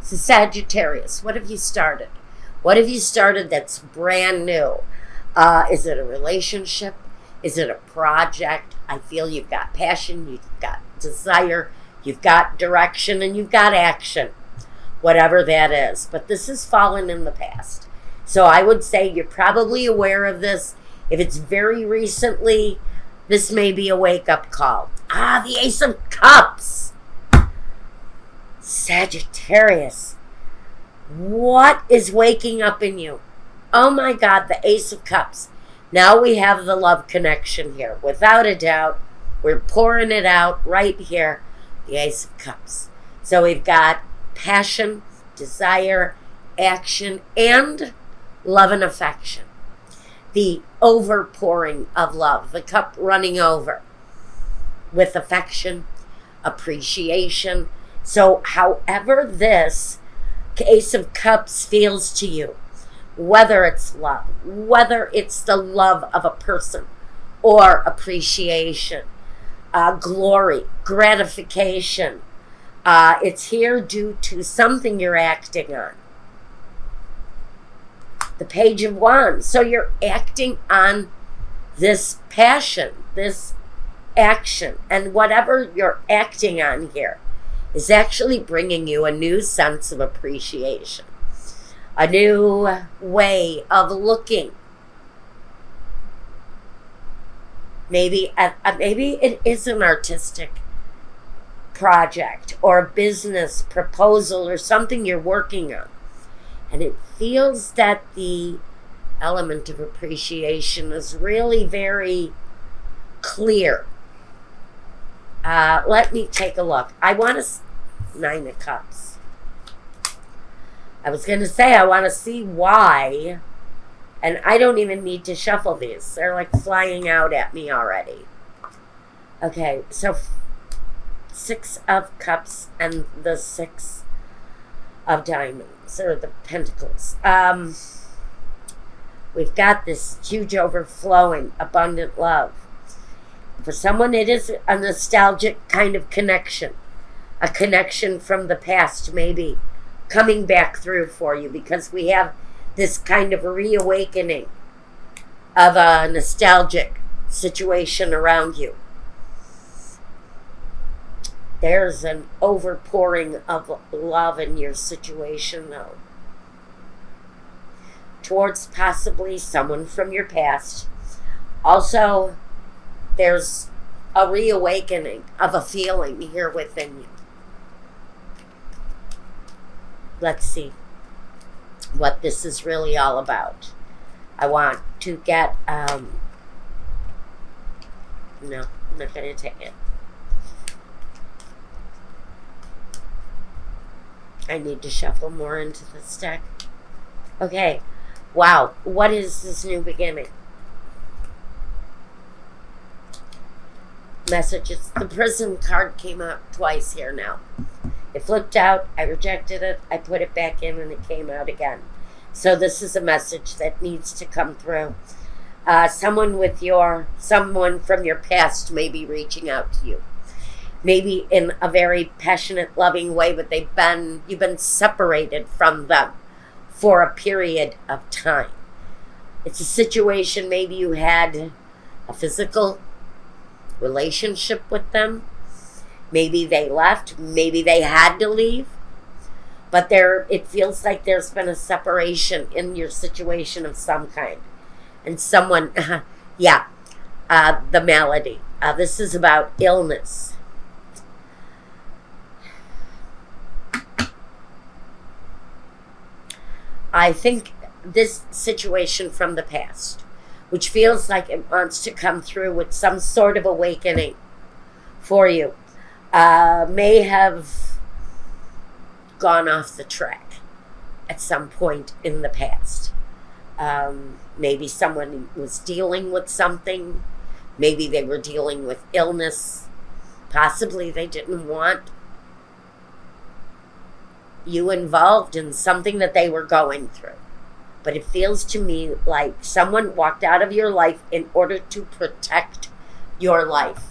So Sagittarius, what have you started? What have you started that's brand new? Is it a relationship? Is it a project? I feel you've got passion, you've got desire, you've got direction, and you've got action, whatever that is. But this has fallen in the past. So I would say you're probably aware of this. If it's very recently, this may be a wake-up call. The Ace of Cups. Sagittarius. What is waking up in you? Oh my God, the Ace of Cups. Now we have the love connection here. Without a doubt, we're pouring it out right here. The Ace of Cups. So we've got passion, desire, action, and love and affection. The overpouring of love, the cup running over with affection, appreciation. So however this Ace of Cups feels to you, whether it's love, whether it's the love of a person or appreciation, glory, gratification, it's here due to something you're acting on. The Page of Wands. So you're acting on this passion, this action, and whatever you're acting on here is actually bringing you a new sense of appreciation, a new way of looking. Maybe it is an artistic project or a business proposal or something you're working on. And it feels that the element of appreciation is really very clear. Let me take a look. I want to... 9 of Cups. I was going to say I want to see why. And I don't even need to shuffle these. They're like flying out at me already. Okay, so 6 of Cups and the 6 of Diamonds, or the Pentacles. We've got this huge overflowing, abundant love. For someone, it is a nostalgic kind of connection. A connection from the past, maybe, coming back through for you, because we have this kind of reawakening of a nostalgic situation around you. There's an overpouring of love in your situation, though, towards possibly someone from your past. Also, there's a reawakening of a feeling here within you. Let's see what this is really all about. I want to get, no, I'm not going to take it. I need to shuffle more into this deck. Okay. Wow. What is this new beginning? Messages. The Prison card came out twice here now. It flipped out. I rejected it. I put it back in and it came out again. So this is a message that needs to come through. Someone from your past may be reaching out to you. Maybe in a very passionate, loving way, but you've been separated from them for a period of time. It's a situation, maybe you had a physical relationship with them. Maybe they left, maybe they had to leave. But it feels like there's been a separation in your situation of some kind. And someone, the malady. This is about illness. I think this situation from the past, which feels like it wants to come through with some sort of awakening for you, may have gone off the track at some point in the past. Maybe someone was dealing with something. Maybe they were dealing with illness. Possibly they didn't want you involved in something that they were going through. But it feels to me like someone walked out of your life in order to protect your life,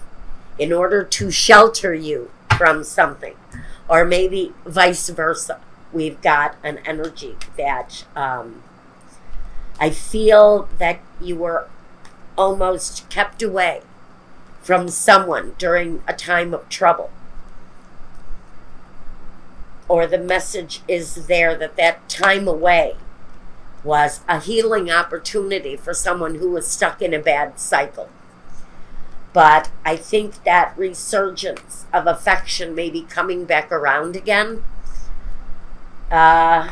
in order to shelter you from something, or maybe vice versa. we've got an energy that I feel that you were almost kept away from someone during a time of trouble. Or the message is there that that time away was a healing opportunity for someone who was stuck in a bad cycle. But I think that resurgence of affection may be coming back around again. Okay.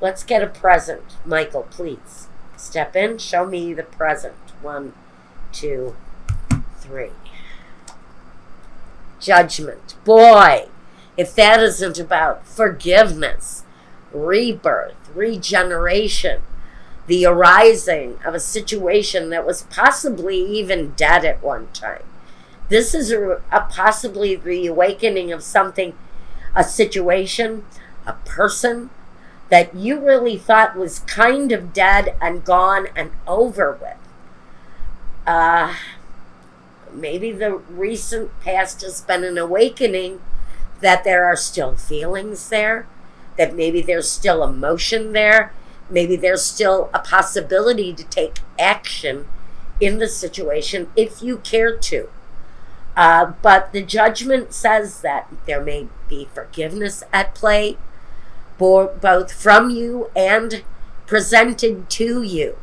Let's get a present. Michael, please. Step in. Show me the present. 1, 2, 3. Judgment. Boy, if that isn't about forgiveness, rebirth, regeneration, the arising of a situation that was possibly even dead at one time. This is a possibly the awakening of something, a situation, a person that you really thought was kind of dead and gone and over with. Maybe the recent past has been an awakening that there are still feelings there, that maybe there's still emotion there, maybe there's still a possibility to take action in the situation if you care to. But the judgment says that there may be forgiveness at play, both from you and presented to you.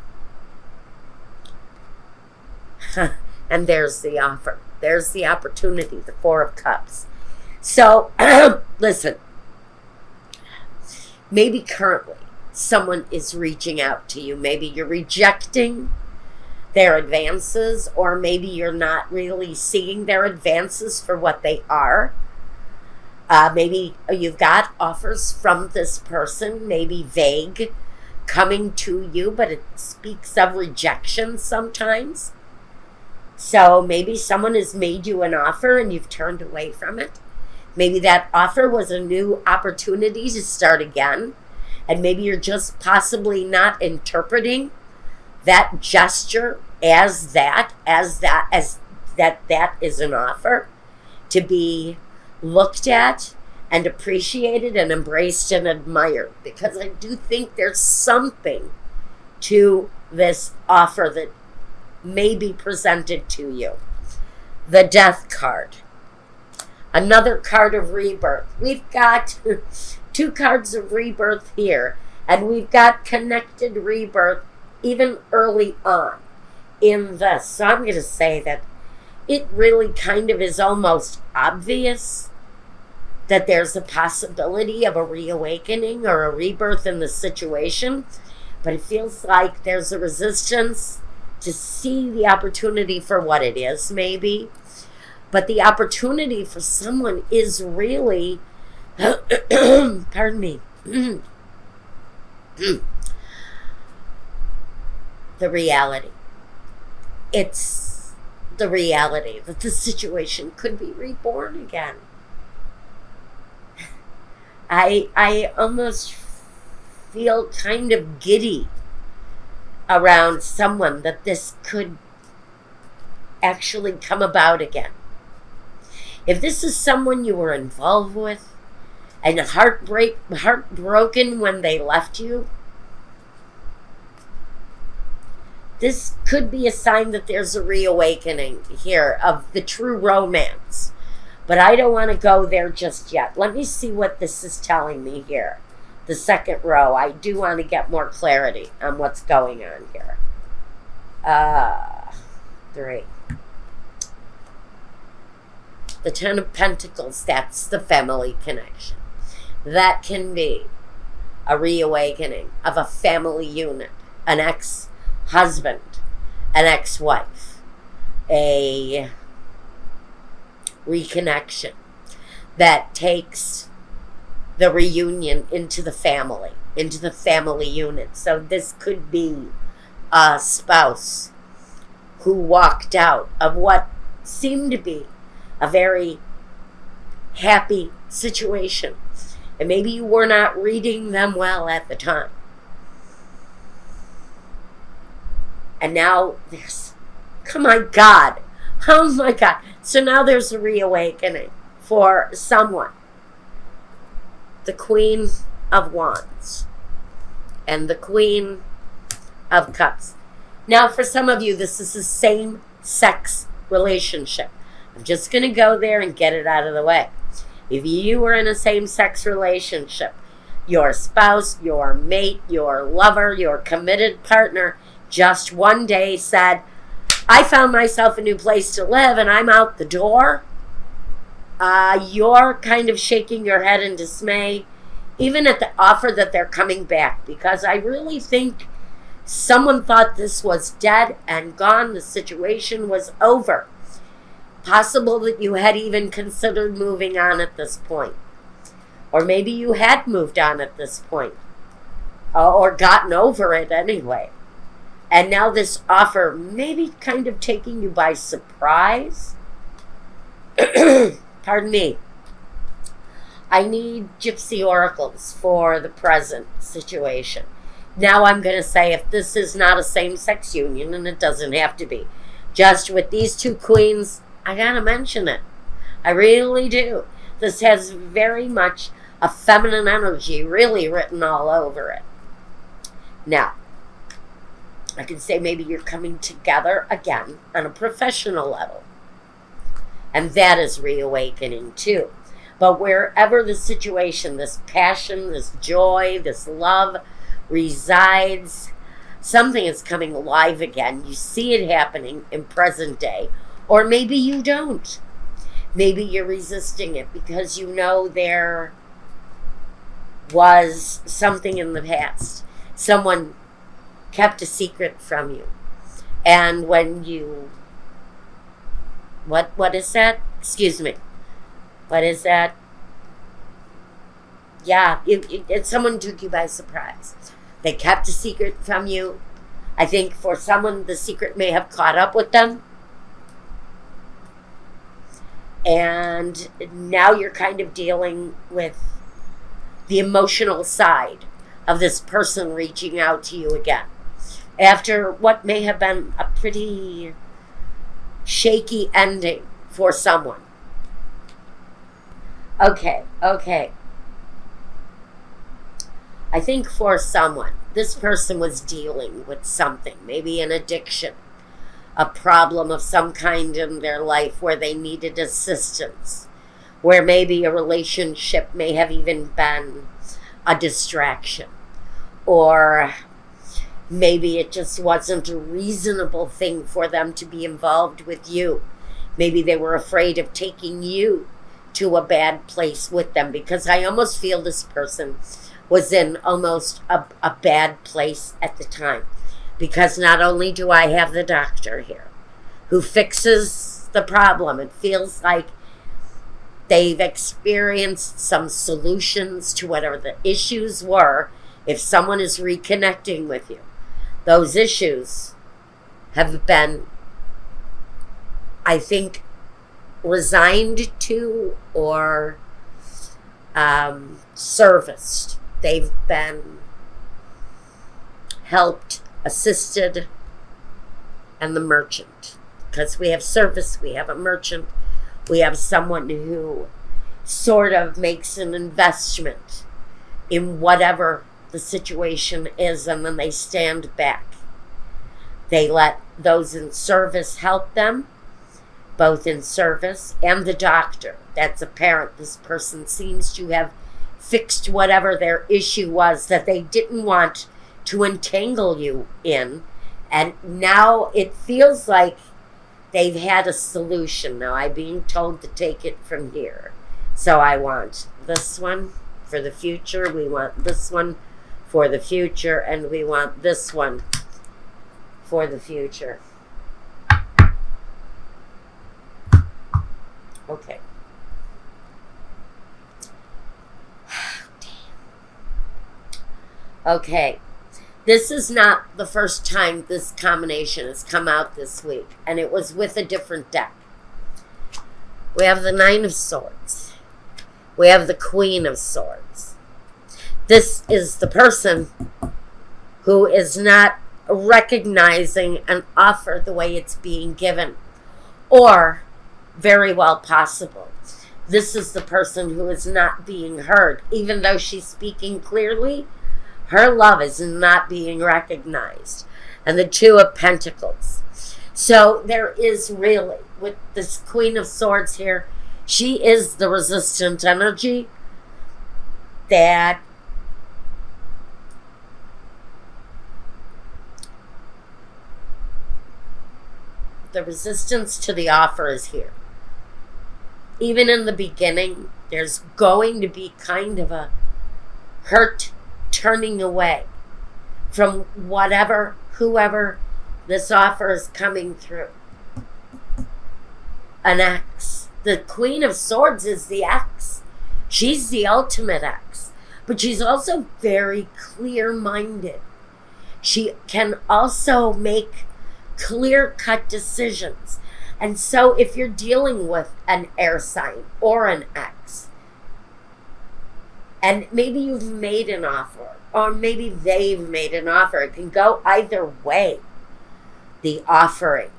And there's the offer. There's the opportunity, the 4 of Cups. So, listen, maybe currently someone is reaching out to you. Maybe you're rejecting their advances, or maybe you're not really seeing their advances for what they are. Maybe you've got offers from this person, maybe vague, coming to you, but it speaks of rejection sometimes. So maybe someone has made you an offer and you've turned away from it. Maybe that offer was a new opportunity to start again. And maybe you're just possibly not interpreting that gesture as that is an offer to be looked at and appreciated and embraced and admired. Because I do think there's something to this offer that may be presented to you. The Death card. Another card of rebirth. We've got 2 cards of rebirth here, and we've got connected rebirth even early on in this. So I'm going to say that it really kind of is almost obvious that there's a possibility of a reawakening or a rebirth in the situation, but it feels like there's a resistance to see the opportunity for what it is, maybe. But the opportunity for someone is really, pardon me, the reality. It's the reality that the situation could be reborn again. I almost feel kind of giddy around someone that this could actually come about again. If this is someone you were involved with and heartbroken when they left you, this could be a sign that there's a reawakening here of the true romance. But I don't want to go there just yet. Let me see what this is telling me here. The second row. I do want to get more clarity on what's going on here. 3. The 10 of Pentacles, that's the family connection. That can be a reawakening of a family unit, an ex-husband, an ex-wife, a reconnection that takes the reunion into the family unit. So this could be a spouse who walked out of what seemed to be a very happy situation. And maybe you were not reading them well at the time. And now there's, oh my God. So now there's a reawakening. for someone, the Queen of Wands and the Queen of Cups. Now, for some of you, this is the same sex relationship. I'm just going to go there and get it out of the way. If you were in a same-sex relationship, your spouse, your mate, your lover, your committed partner just one day said, I found myself a new place to live and I'm out the door, you're kind of shaking your head in dismay, even at the offer that they're coming back, because I really think someone thought this was dead and gone, the situation was over. Possible that you had even considered moving on at this point. Or maybe you had moved on at this point. Or gotten over it anyway. And now this offer maybe kind of taking you by surprise. Pardon me. I need gypsy oracles for the present situation. Now I'm going to say, if this is not a same-sex union, and it doesn't have to be, just with these two queens, I gotta mention it. I really do. This has very much a feminine energy really written all over it. Now, I can say maybe you're coming together again on a professional level. And that is reawakening too. But wherever the situation, this passion, this joy, this love resides, something is coming alive again. You see it happening in present day. Or maybe you don't. Maybe you're resisting it because you know there was something in the past. Someone kept a secret from you. And when you... What is that? Excuse me. What is that? Yeah, someone took you by surprise. They kept a secret from you. I think for someone, the secret may have caught up with them. And now you're kind of dealing with the emotional side of this person reaching out to you again. After what may have been a pretty shaky ending for someone. Okay. I think for someone, this person was dealing with something, maybe an addiction, a problem of some kind in their life where they needed assistance, where maybe a relationship may have even been a distraction, or maybe it just wasn't a reasonable thing for them to be involved with you. Maybe they were afraid of taking you to a bad place with them, because I almost feel this person was in almost a bad place at the time. Because not only do I have the doctor here who fixes the problem, it feels like they've experienced some solutions to whatever the issues were. If someone is reconnecting with you, those issues have been, I think, resigned to or serviced. They've been helped, assisted, and the merchant. Because we have service, we have a merchant, we have someone who sort of makes an investment in whatever the situation is, and then they stand back. They let those in service help them, both in service and the doctor. That's apparent. This person seems to have fixed whatever their issue was that they didn't want to entangle you in. And now it feels like they've had a solution. Now I'm being told to take it from here. So I want this one for the future. We want this one for the future. And we want this one for the future. Okay. Okay. This is not the first time this combination has come out this week, and it was with a different deck. We have the Nine of Swords. We have the Queen of Swords. This is the person who is not recognizing an offer the way it's being given, or very well possible this is the person who is not being heard. Even though she's speaking clearly, her love is not being recognized. And the Two of Pentacles. So there is really, with this Queen of Swords here, she is the resistant energy that the resistance to the offer is here. Even in the beginning, there's going to be kind of a hurt turning away from whoever this offer is coming through. An ex. The Queen of Swords is the ex. She's the ultimate ex. But she's also very clear-minded. She can also make clear-cut decisions. And so if you're dealing with an air sign or an ex, and maybe you've made an offer, or maybe they've made an offer, it can go either way, the offering.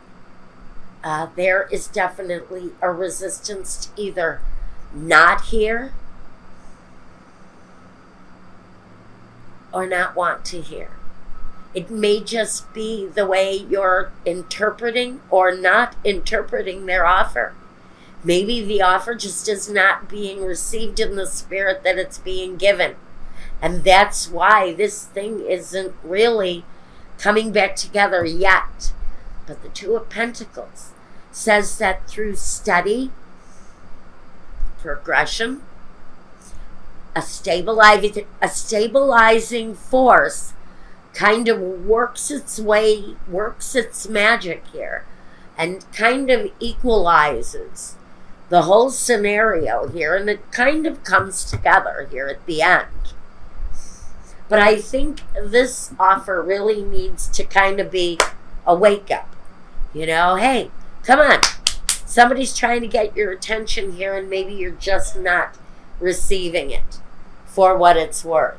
There is definitely a resistance to either not hear or not want to hear. It may just be the way you're interpreting or not interpreting their offer. Maybe the offer just is not being received in the spirit that it's being given. And that's why this thing isn't really coming back together yet. But the Two of Pentacles says that through study, progression, a stabilizing force kind of works its magic here and kind of equalizes the whole scenario here, and it kind of comes together here at the end. But I think this offer really needs to kind of be a wake up. You know, hey, come on. Somebody's trying to get your attention here, and maybe you're just not receiving it for what it's worth.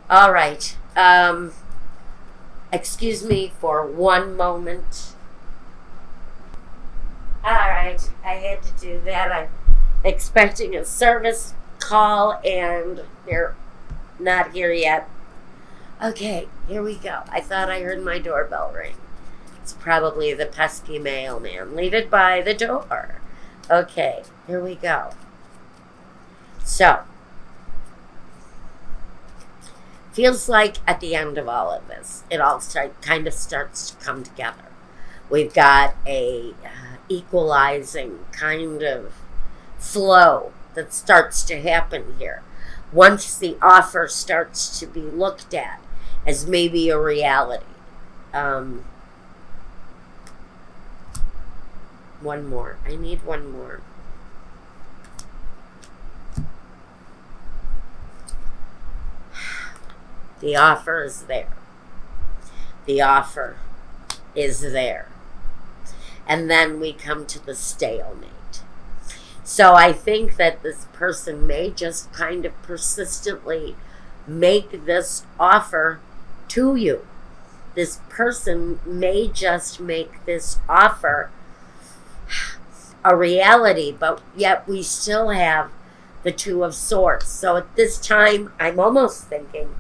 All right. Excuse me for one moment. All right. I had to do that. I'm expecting a service call, and they're not here yet. Okay, here we go. I thought I heard my doorbell ring. It's probably the pesky mailman. Leave it by the door. Okay, here we go. So, feels like at the end of all of this, it all kind of starts to come together. We've got a equalizing kind of flow that starts to happen here. Once the offer starts to be looked at as maybe a reality. One more. I need one more. The offer is there. The offer is there. And then we come to the stalemate. So I think that this person may just kind of persistently make this offer to you. This person may just make this offer a reality, but yet we still have the Two of Swords. So at this time, I'm almost thinking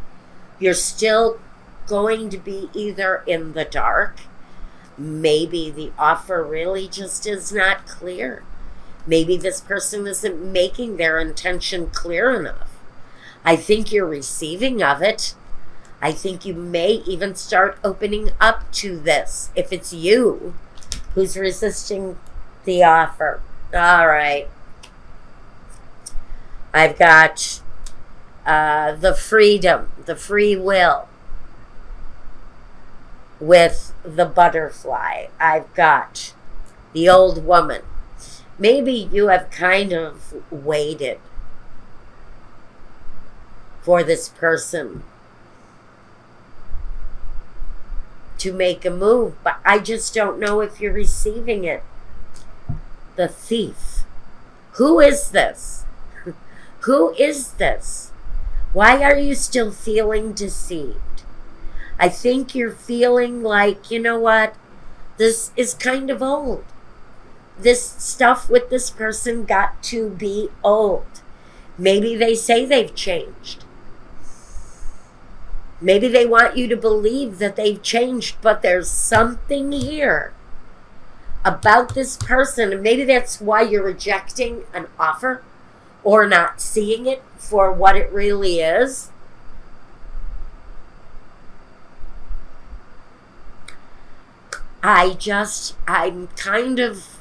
you're still going to be either in the dark. Maybe the offer really just is not clear. Maybe this person isn't making their intention clear enough. I think you're receiving of it. I think you may even start opening up to this if it's you who's resisting the offer. All right. I've got the freedom, the free will with the butterfly. I've got the old woman. Maybe you have kind of waited for this person to make a move, but I just don't know if you're receiving it. The thief. Who is this? Who is this? Why are you still feeling deceived? I think you're feeling like, you know what? This is kind of old. this stuff with this person got to be old. Maybe they say they've changed. Maybe they want you to believe that they've changed, but there's something here about this person, and maybe that's why you're rejecting an offer or not seeing it for what it really is. I'm kind of,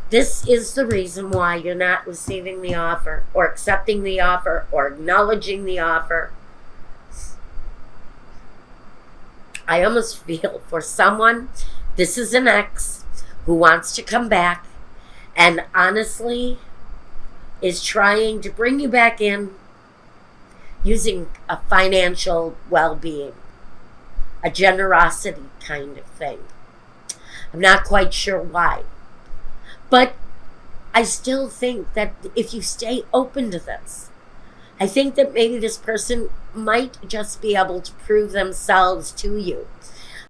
this is the reason why you're not receiving the offer or accepting the offer or acknowledging the offer. I almost feel for someone, this is an ex who wants to come back and honestly is trying to bring you back in using a financial well-being, a generosity kind of thing. I'm not quite sure why. But I still think that if you stay open to this, I think that maybe this person might just be able to prove themselves to you.